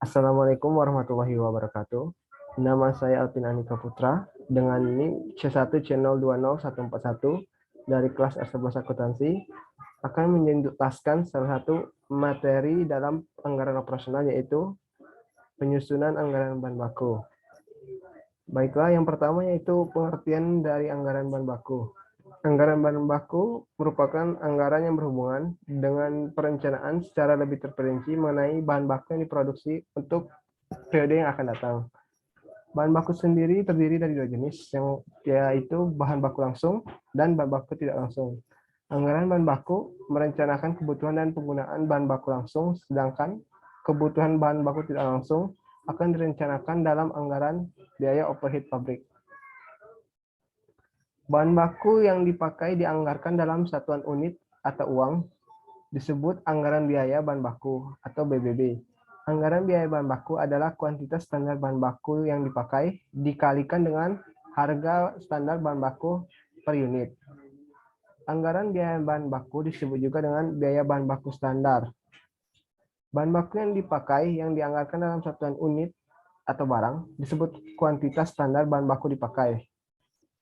Assalamualaikum warahmatullahi wabarakatuh. Nama saya Alvin Anika Putra dengan NIM C1 Channel 20141 dari kelas S11 Akuntansi akan menjelaskan salah satu materi dalam anggaran operasional yaitu penyusunan anggaran bahan baku. Baiklah, yang pertama yaitu pengertian dari anggaran bahan baku. Anggaran bahan baku merupakan anggaran yang berhubungan dengan perencanaan secara lebih terperinci mengenai bahan baku yang diproduksi untuk periode yang akan datang. Bahan baku sendiri terdiri dari dua jenis, yaitu bahan baku langsung dan bahan baku tidak langsung. Anggaran bahan baku merencanakan kebutuhan dan penggunaan bahan baku langsung, sedangkan kebutuhan bahan baku tidak langsung akan direncanakan dalam anggaran biaya overhead pabrik. Bahan baku yang dipakai dianggarkan dalam satuan unit atau uang disebut anggaran biaya bahan baku atau BBB. Anggaran biaya bahan baku adalah kuantitas standar bahan baku yang dipakai dikalikan dengan harga standar bahan baku per unit. Anggaran biaya bahan baku disebut juga dengan biaya bahan baku standar. Bahan baku yang dipakai yang dianggarkan dalam satuan unit atau barang disebut kuantitas standar bahan baku dipakai.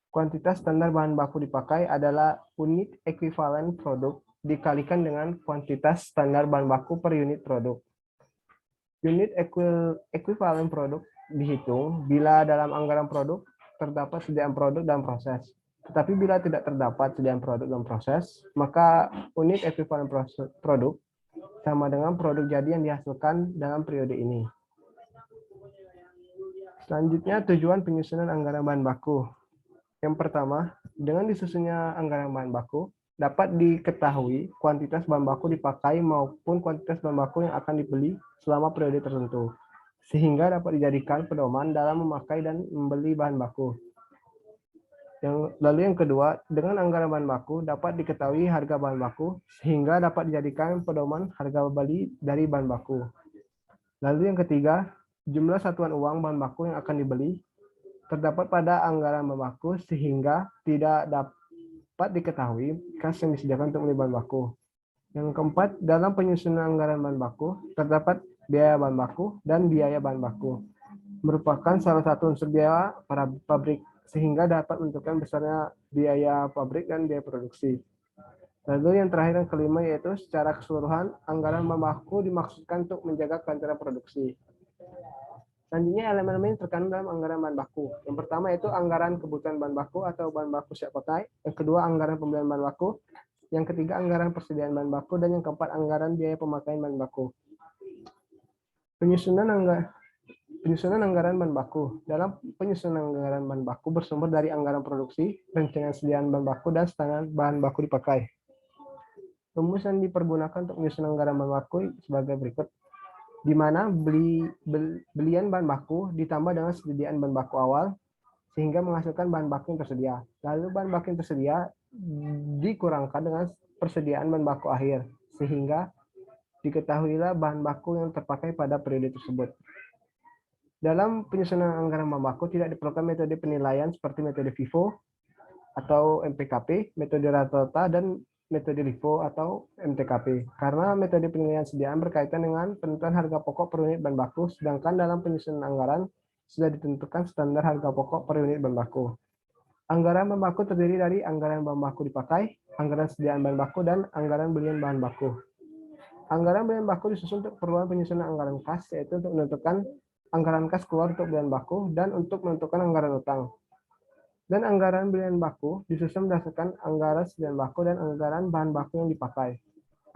Kuantitas standar bahan baku dipakai adalah unit ekuivalen produk dikalikan dengan kuantitas standar bahan baku per unit produk. Unit ekuivalen produk dihitung bila dalam anggaran produk terdapat sediaan produk dalam proses. Tetapi bila tidak terdapat sediaan produk dalam proses, maka unit ekuivalen produk sama dengan produk jadi yang dihasilkan dalam periode ini. Selanjutnya, tujuan penyusunan anggaran bahan baku. Yang pertama, dengan disusunnya anggaran bahan baku, dapat diketahui kuantitas bahan baku dipakai maupun kuantitas bahan baku yang akan dibeli selama periode tertentu, sehingga dapat dijadikan pedoman dalam memakai dan membeli bahan baku. Lalu yang kedua, dengan anggaran bahan baku dapat diketahui harga bahan baku, sehingga dapat dijadikan pedoman harga beli dari bahan baku. Lalu yang ketiga, jumlah satuan uang bahan baku yang akan dibeli terdapat pada anggaran bahan baku sehingga tidak dapat diketahui kas yang disediakan untuk membeli bahan baku. Yang keempat, dalam penyusunan anggaran bahan baku terdapat biaya bahan baku dan biaya bahan baku. Merupakan salah satu unsur biaya para pabrik sehingga dapat menentukan besarnya biaya pabrik dan biaya produksi. Lalu yang terakhir yang kelima yaitu secara keseluruhan anggaran bahan baku dimaksudkan untuk menjaga kelancaran produksi. Selanjutnya elemen-elemen yang terkandung dalam anggaran bahan baku. Yang pertama yaitu anggaran kebutuhan bahan baku atau bahan baku siap pakai. Yang kedua anggaran pembelian bahan baku. Yang ketiga anggaran persediaan bahan baku dan yang keempat anggaran biaya pemakaian bahan baku. Penyusunan anggaran bahan baku. Dalam penyusunan anggaran bahan baku bersumber dari anggaran produksi, rencana sediaan bahan baku dan standar bahan baku dipakai. Rumus yang dipergunakan untuk menyusun anggaran bahan baku sebagai berikut, di mana belian bahan baku ditambah dengan sediaan bahan baku awal sehingga menghasilkan bahan baku yang tersedia. Lalu bahan baku yang tersedia dikurangkan dengan persediaan bahan baku akhir sehingga diketahuilah bahan baku yang terpakai pada periode tersebut. Dalam penyusunan anggaran bahan baku tidak diperlukan metode penilaian seperti metode FIFO atau MPKP, metode rata-rata dan metode LIFO atau MTKP. Karena metode penilaian sediaan berkaitan dengan penentuan harga pokok per unit bahan baku, sedangkan dalam penyusunan anggaran sudah ditentukan standar harga pokok per unit bahan baku. Anggaran bahan baku terdiri dari anggaran bahan baku dipakai, anggaran sediaan bahan baku, dan anggaran belian bahan baku. Anggaran belian baku disusun untuk keperluan penyusunan anggaran kas, yaitu untuk menentukan anggaran kas keluar untuk belian baku dan untuk menentukan anggaran utang. Dan anggaran belian baku disusun berdasarkan anggaran sediaan baku dan anggaran bahan baku yang dipakai.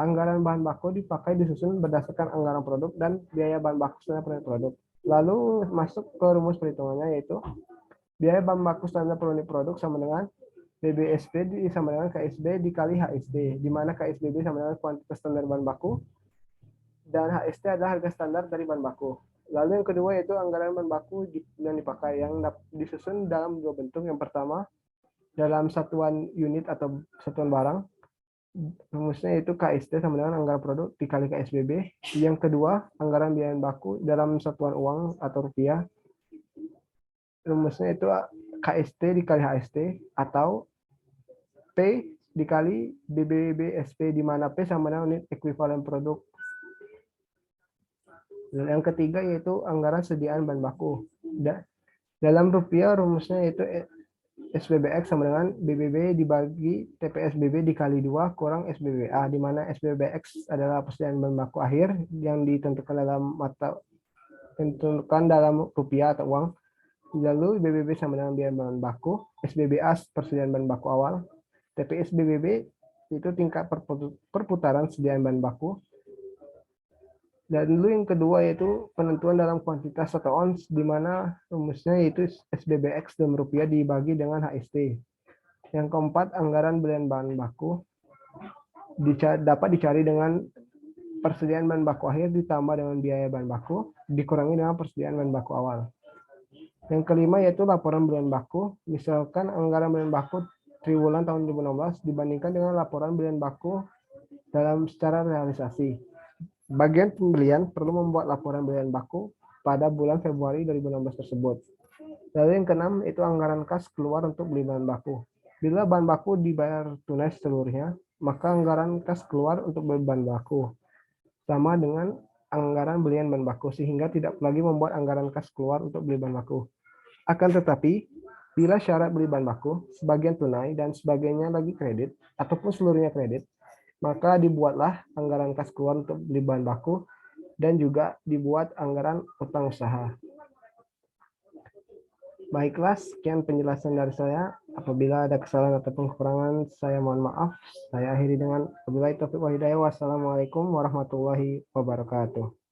Anggaran bahan baku dipakai disusun berdasarkan anggaran produk dan biaya bahan baku standar per unit produk. Lalu masuk ke rumus perhitungannya yaitu biaya bahan baku standar per unit produk sama dengan BBSP sama dengan KSB dikali HSD, di mana KSBB sama dengan kuantitas standar bahan baku dan HSD adalah harga standar dari bahan baku. Lalu yang kedua yaitu anggaran bahan baku yang dipakai yang disusun dalam dua bentuk. Yang pertama dalam satuan unit atau satuan barang, rumusnya yaitu KST sama dengan anggaran produk dikali KSBB. Yang kedua anggaran biaya baku dalam satuan uang atau rupiah, rumusnya itu KST dikali HST atau P dikali BBBSP, di mana P sama dengan unit ekuivalen produk. Yang ketiga yaitu anggaran sediaan bahan baku. Dalam rupiah rumusnya yaitu SBBX sama dengan BBB dibagi TPSBB dikali 2 kurang SBBA, di mana SBBX adalah persediaan bahan baku akhir yang ditentukan dalam rupiah atau uang. Lalu BBB sama dengan biaya bahan baku, SBBA persediaan bahan baku awal, TPSBB itu tingkat perputaran sediaan bahan baku. Dan dulu yang kedua yaitu penentuan dalam kuantitas atau ons, di mana rumusnya yaitu SBBX dalam rupiah dibagi dengan HST. Yang keempat, anggaran belian bahan baku dapat dicari dengan persediaan bahan baku akhir ditambah dengan biaya bahan baku dikurangi dengan persediaan bahan baku awal. Yang kelima yaitu laporan belian baku. Misalkan anggaran belian baku triwulan tahun 2016 dibandingkan dengan laporan belian baku dalam secara realisasi. Bagian pembelian perlu membuat laporan belian baku pada bulan Februari 2016 tersebut. Lalu yang keenam itu anggaran kas keluar untuk beli bahan baku. Bila bahan baku dibayar tunai seluruhnya, maka anggaran kas keluar untuk beli bahan baku sama dengan anggaran belian bahan baku, sehingga tidak lagi membuat anggaran kas keluar untuk beli bahan baku. Akan tetapi, bila syarat beli bahan baku, sebagian tunai dan sebagainya lagi kredit, ataupun seluruhnya kredit, maka dibuatlah anggaran kas keluar untuk beli bahan baku dan juga dibuat anggaran utang usaha. Baiklah, sekian penjelasan dari saya. Apabila ada kesalahan ataupun kekurangan, saya mohon maaf. Saya akhiri dengan wabillahi taufiq wal hidayah. Wassalamualaikum warahmatullahi wabarakatuh.